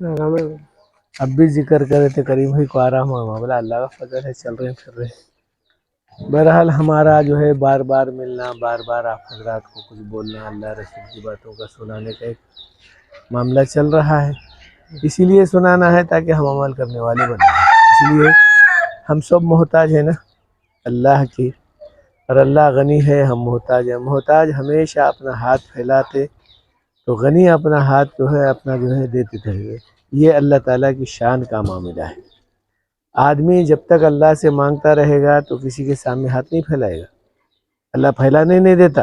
اب بھی ذکر کرے تھے کریم بھائی کو آرام ہوا، بولا اللہ کا فضل ہے، چل رہے ہیں پھر رہے ہیں۔ بہرحال ہمارا جو ہے بار بار ملنا، بار بار آپ حضرات کو کچھ بولنا، اللہ رسول کی باتوں کا سنانے کا ایک معاملہ چل رہا ہے، اسی لیے سنانا ہے تاکہ ہم عمل کرنے والے بنیں۔ اس لیے ہم سب محتاج ہیں نا اللہ کی، اور اللہ غنی ہے، ہم محتاج ہیں۔ محتاج ہمیشہ اپنا ہاتھ پھیلاتے تو غنی اپنا ہاتھ جو ہے دیتے تھے۔ یہ اللہ تعالیٰ کی شان کا معاملہ ہے۔ آدمی جب تک اللہ سے مانگتا رہے گا تو کسی کے سامنے ہاتھ نہیں پھیلائے گا، اللہ پھیلانے نہیں دیتا۔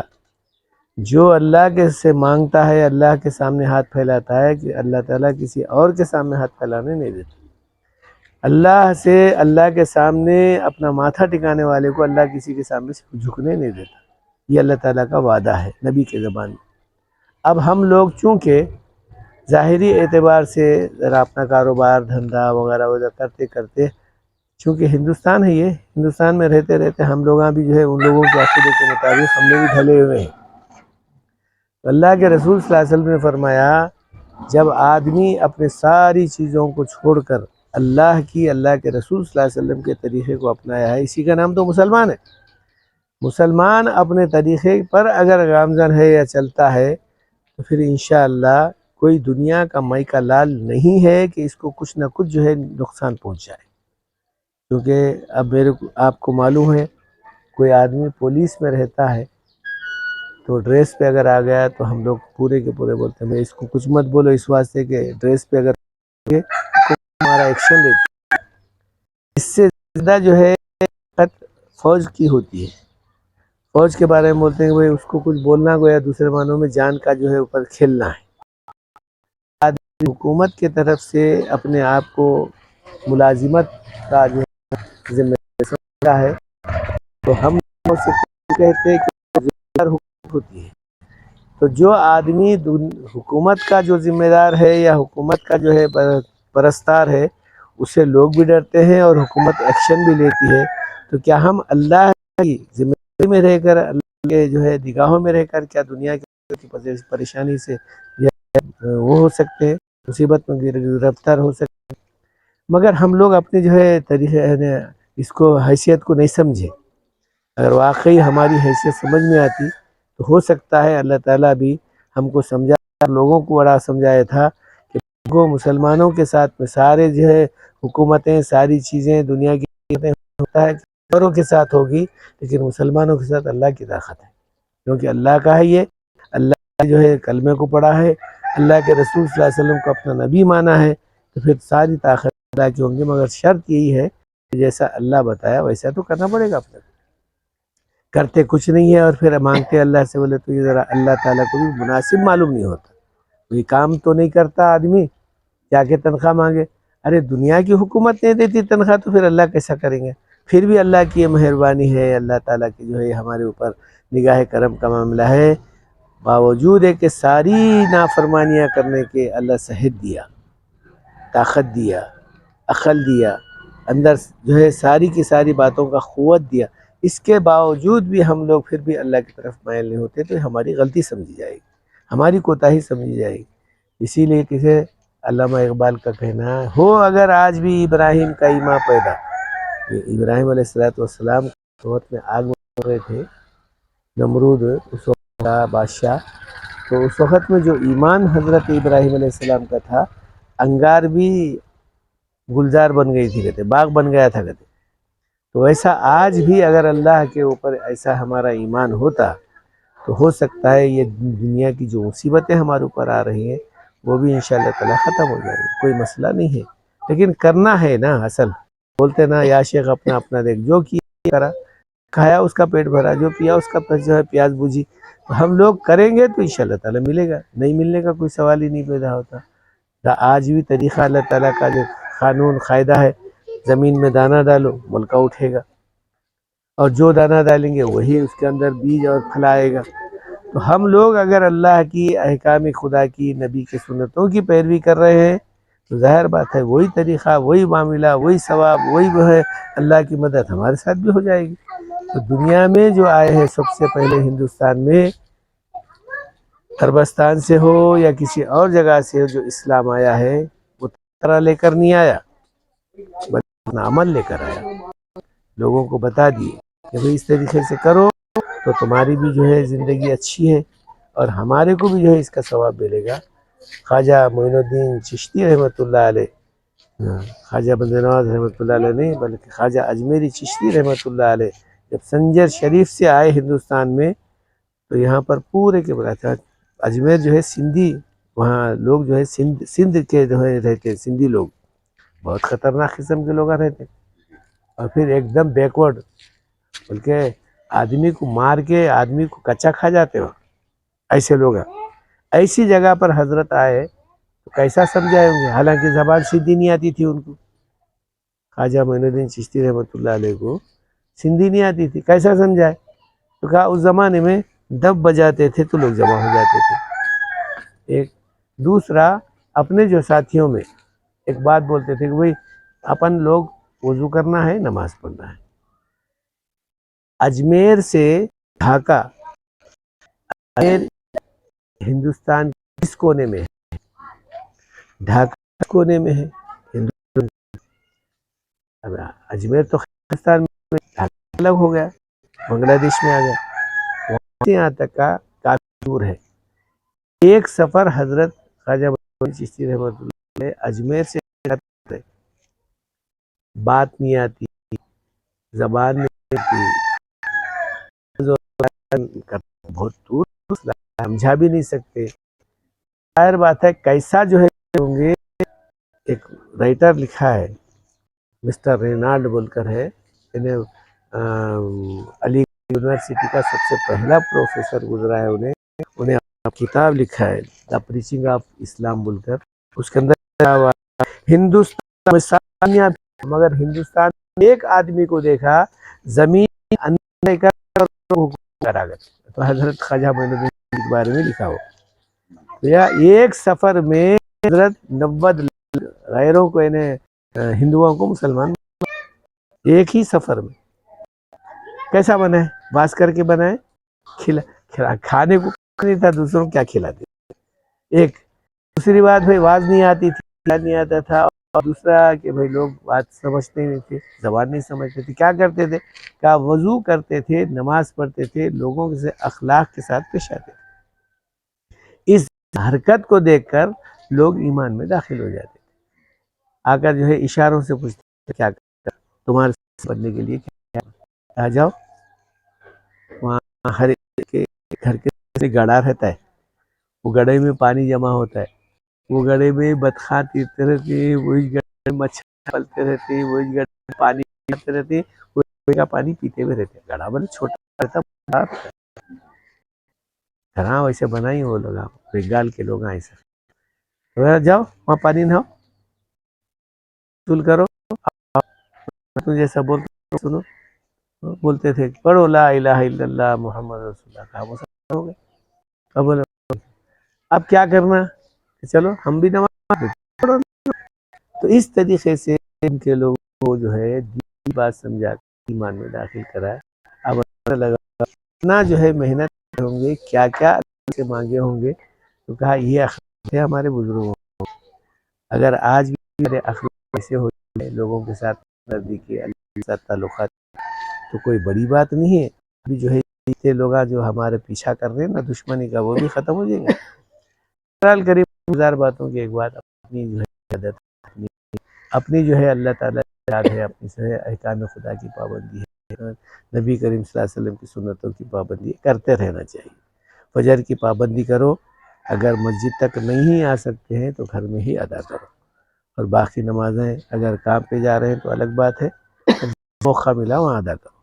جو اللہ کے سے مانگتا ہے، اللہ کے سامنے ہاتھ پھیلاتا ہے، کہ اللہ تعالیٰ کسی اور کے سامنے ہاتھ پھیلانے نہیں دیتا۔ اللہ کے سامنے اپنا ماتھا ٹکانے والے کو اللہ کسی کے سامنے سے جھکنے نہیں دیتا۔ یہ اللہ تعالیٰ کا وعدہ ہے نبی کے زبان میں۔ اب ہم لوگ چونکہ ظاہری اعتبار سے ذرا اپنا کاروبار دھندا وغیرہ کرتے کرتے، چونکہ ہندوستان ہے، یہ ہندوستان میں رہتے رہتے ہم لوگاں بھی جو ہے ان لوگوں کے عقیدے کے مطابق ہم لوگ بھی ڈھلے ہوئے ہیں۔ اللہ کے رسول صلی اللہ علیہ وسلم نے فرمایا، جب آدمی اپنے ساری چیزوں کو چھوڑ کر اللہ کے رسول صلی اللہ علیہ وسلم کے طریقے کو اپنایا ہے، اسی کا نام تو مسلمان ہے۔ مسلمان اپنے طریقے پر اگر گامزن ہے یا چلتا ہے تو پھر انشاءاللہ کوئی دنیا کا مائی کا لال نہیں ہے کہ اس کو کچھ نہ کچھ جو ہے نقصان پہنچ جائے۔ کیونکہ اب آپ کو معلوم ہے، کوئی آدمی پولیس میں رہتا ہے تو ڈریس پہ اگر آ گیا تو ہم لوگ پورے کے پورے بولتے ہیں بھائی اس کو کچھ مت بولو، اس واسطے کہ ڈریس پہ اگر ہمارا ایکشن لیتے۔ اس سے زیادہ جو ہے فوج کی ہوتی ہے۔ فوج کے بارے میں بولتے ہیں کہ بھائی اس کو کچھ بولنا گویا دوسرے معنوں میں جان کا جو ہے اوپر کھیلنا ہے۔ حکومت کی طرف سے اپنے آپ کو ملازمت کا جو ذمہ داری ہے تو ہم سے کہتے ہیں کہ حکومت ہوتی ہے، تو جو آدمی حکومت کا جو ذمہ دار ہے یا حکومت کا جو ہے پرستار ہے، اسے لوگ بھی ڈرتے ہیں اور حکومت ایکشن بھی لیتی ہے۔ تو کیا ہم اللہ کی ذمہ داری میں رہ کر، اللہ کے جو ہے نگاہوں میں رہ کر، کیا دنیا کی پریشانی سے وہ ہو سکتے ہیں، مصیبت میں گرفتار ہو سکتے ہیں؟ مگر ہم لوگ اپنے جو ہے طریقے اس کو حیثیت کو نہیں سمجھے۔ اگر واقعی ہماری حیثیت سمجھ میں آتی تو ہو سکتا ہے اللہ تعالیٰ بھی ہم کو سمجھا، لوگوں کو بڑا سمجھایا تھا کہ وہ مسلمانوں کے ساتھ میں سارے جو ہے حکومتیں، ساری چیزیں دنیا کی ہوتا ہے اوروں کے ساتھ ہوگی، لیکن مسلمانوں کے ساتھ اللہ کی طاقت ہے، کیونکہ اللہ کا ہے، یہ اللہ جو ہے کلمے کو پڑھا ہے، اللہ کے رسول صلی اللہ علیہ وسلم کو اپنا نبی مانا ہے، تو پھر ساری طاقت اللہ کی ہوں گی۔ مگر شرط یہی ہے کہ جیسا اللہ بتایا ویسا تو کرنا پڑے گا۔ اپنا کرتے کچھ نہیں ہے اور پھر مانگتے اللہ سے، بولے تو یہ ذرا اللہ تعالیٰ کو بھی مناسب معلوم نہیں ہوتا۔ کوئی کام تو نہیں کرتا آدمی، جا کے تنخواہ مانگے۔ ارے دنیا کی حکومت نہیں دیتی تنخواہ تو پھر اللہ کیسا کریں گے؟ پھر بھی اللہ کی یہ مہربانی ہے، اللہ تعالیٰ کی جو ہے ہمارے اوپر نگاہ کرم کا معاملہ ہے، باوجود ہے کہ ساری نافرمانیاں کرنے کے اللہ صحت دیا، طاقت دیا، عقل دیا، اندر جو ہے ساری کی ساری باتوں کا قوت دیا، اس کے باوجود بھی ہم لوگ پھر بھی اللہ کی طرف مائل نہیں ہوتے، تو ہماری غلطی سمجھی جائے گی، ہماری کوتاہی سمجھی جائے گی۔ اسی لیے کسی علامہ اقبال کا کہنا ہے، ہو اگر آج بھی ابراہیم کا ایمان پیدا۔ ابراہیم علیہ السلام کے وقت میں آگ میں رہے تھے، نمرود اس وقت کا بادشاہ، تو اس وقت میں جو ایمان حضرت ابراہیم علیہ السلام کا تھا، انگار بھی گلزار بن گئی تھی، کہتے باغ بن گیا تھا کہتے۔ تو ویسا آج بھی اگر اللہ کے اوپر ایسا ہمارا ایمان ہوتا تو ہو سکتا ہے یہ دنیا کی جو مصیبتیں ہمارے اوپر آ رہی ہیں وہ بھی انشاءاللہ تعالی ختم ہو جائے گی، کوئی مسئلہ نہیں ہے۔ لیکن کرنا ہے نا، اصل بولتے نا یا شیخ اپنا اپنا دیکھ، جو کیا کرا، کھایا اس کا پیٹ بھرا، جو پیا اس کا جو ہے پیاس بجھی۔ ہم لوگ کریں گے تو انشاءاللہ تعالی ملے گا، نہیں ملنے کا کوئی سوال ہی نہیں پیدا ہوتا۔ آج بھی طریقہ اللہ تعالیٰ کا جو قانون قاعدہ ہے، زمین میں دانہ ڈالو ملکہ اٹھے گا، اور جو دانہ ڈالیں گے وہی اس کے اندر بیج اور پھل آئے گا۔ تو ہم لوگ اگر اللہ کی احکام خدا کی، نبی کے سنتوں کی پیروی کر رہے ہیں تو ظاہر بات ہے وہی طریقہ، وہی معاملہ، وہی ثواب، وہی جو ہے اللہ کی مدد ہمارے ساتھ بھی ہو جائے گی۔ تو دنیا میں جو آئے ہیں سب سے پہلے ہندوستان میں، عربستان سے ہو یا کسی اور جگہ سے جو اسلام آیا ہے، وہ طرح لے کر نہیں آیا بلکہ اپنا عمل لے کر آیا، لوگوں کو بتا دیے کہ بھئی اس طریقے سے کرو تو تمہاری بھی جو ہے زندگی اچھی ہے اور ہمارے کو بھی جو ہے اس کا ثواب ملے گا۔ خواجہ معین الدین چشتی رحمۃ اللہ علیہ، خواجہ بندے نواز رحمۃ اللہ علیہ نہیں بلکہ خواجہ اجمیری چشتی رحمۃ اللہ علیہ جب سنجر شریف سے آئے ہندوستان میں تو یہاں پر پورے کے بڑا اجمیر جو ہے سندھی، وہاں لوگ جو ہے سندھ کے جو ہے رہتے ہیں، سندھی لوگ بہت خطرناک قسم کے لوگ رہتے ہیں، اور پھر ایک دم بیکورڈ، بلکہ آدمی کو مار کے آدمی کو کچا کھا جاتے ہو، ایسے لوگ ہیں۔ ایسی جگہ پر حضرت آئے تو کیسا سمجھائیں گے، حالانکہ زبان سندھی نہیں آتی تھی ان کو، خواجہ معین الدین چشتی رحمۃ اللہ علیہ کو سندھی نہیں آتی تھی، کیسا سمجھائے؟ تو کہا اس زمانے میں دب بجاتے تھے تو لوگ جمع ہو جاتے تھے۔ ایک دوسرا، اپنے جو ساتھیوں میں ایک بات بولتے تھے کہ بھئی اپن لوگ وضو کرنا ہے، نماز پڑھنا ہے۔ اجمیر سے ڈھاکہ، اجمیر ہندوستان کس کونے میں ہے؟ ڈھاکہ کس کونے میں ہے؟ ہندوستان۔ اجمیر تو ہندوستان میں، ڈھاکہ الگ ہو گیا، بنگلہ دیش میں آ گیا، وہاں سے یہاں تک کا کافی دور ہے۔ ایک سفر حضرت خواجہ معین الدین چشتی رحمۃ اللہ علیہ اجمیر سے کرتے، بات نہیں آتی، زبان نہیں آتی، بہت دور، سمجھا بھی نہیں سکتے۔ ظاہر بات ہے کیسا جو ہے ہوں گے۔ ایک رائٹر لکھا ہے مسٹر رینالڈ بول کر ہے، علی یونیورسٹی کا سب سے پہلا پروفیسر گزرا ہے، انہیں کتاب لکھا ہے دا پریچنگ آف اسلام بول کر، اس کے اندر ہندوستان میں سامیہ، مگر ہندوستان میں ایک آدمی کو دیکھا زمین اندر کرا گیا، تو حضرت خواجہ معین الدین کے بارے میں لکھا ہو۔ ایک سفر میں حضرت 90 غیروں کو، ہندوؤں کو مسلمان، ایک ہی سفر میں۔ کیسا بنا ہے؟ باز کر کے بنائے، کھانے کو نہیں تھا، دوسروں کو کیا کھلاتے۔ ایک دوسری بات، بھائی واز نہیں آتی تھی، نہیں آتا تھا، اور دوسرا کہ بھائی لوگ بات سمجھتے نہیں تھے، زبان نہیں سمجھتے تھے، کیا کرتے تھے؟ کیا وضو کرتے تھے، نماز پڑھتے تھے، لوگوں سے اخلاق کے ساتھ پیش آتے تھے۔ اس حرکت کو دیکھ کر لوگ ایمان میں داخل ہو جاتے تھے، آ کر جو ہے اشاروں سے پوچھتے تھے کیا کرتے، تمہارے بننے کے لیے کیا آ جاؤ۔ وہاں ہر ایک کے گھر کے گڑھا رہتا ہے، وہ گڑھے میں پانی جمع ہوتا ہے، وہ گڑھے میں بطخاں تیرتے رہتی ہے، وہی گڑھے میں مچھر پلتے رہتے ہیں، وہی گڑھے میں پانی پیتے رہتے ہیں، وہی کا پانی پیتے ہوئے رہتے ہیں۔ گڑھا بڑا چھوٹا رہتا ہے، گھراں ویسے بنائی وہ لوگ، بنگال کے لوگ ایسے، جاؤ وہاں پانی نہاؤ، وصول کرو، جیسا بولتے سنو، بولتے تھے پڑھو لا الہ الا اللہ محمد رسول اللہ، کہا مسلمان ہو گئے۔ اب بولے اب کیا کرنا، چلو ہم بھی نماز پڑھو۔ تو اس طریقے سے ان کے لوگوں کو جو ہے دینی بات سمجھا کے ایمان میں داخل کرائے۔ اب لگا اتنا جو ہے محنت ہوں گے، کیا کیا اللہ سے مانگے ہوں گے، تو کہا یہ اخلاق ہے ہمارے بزرگوں۔ اگر آج بھی میرے اخلاق ایسے ہو جائے، لوگوں کے ساتھ نزدیکی، اللہ کے ساتھ تعلقات، تو کوئی بڑی بات نہیں ہے۔ ابھی جو ہے لوگ جو ہمارے پیچھا کر رہے ہیں نا دشمنی کا، وہ بھی ختم ہو جائے گا۔ بہرحال قریب ہزار باتوں کی ایک بات، اپنی جو ہے عادت، اپنی جو ہے اللہ تعالیٰ یاد ہے، اپنی جو ہے احکام خدا کی پابندی ہے، نبی کریم صلی اللہ علیہ وسلم کی سنتوں کی پابندی کرتے رہنا چاہیے۔ فجر کی پابندی کرو، اگر مسجد تک نہیں آ سکتے ہیں تو گھر میں ہی ادا کرو، اور باقی نمازیں اگر کام پہ جا رہے ہیں تو الگ بات ہے، موقع ملا وہاں ادا کرو۔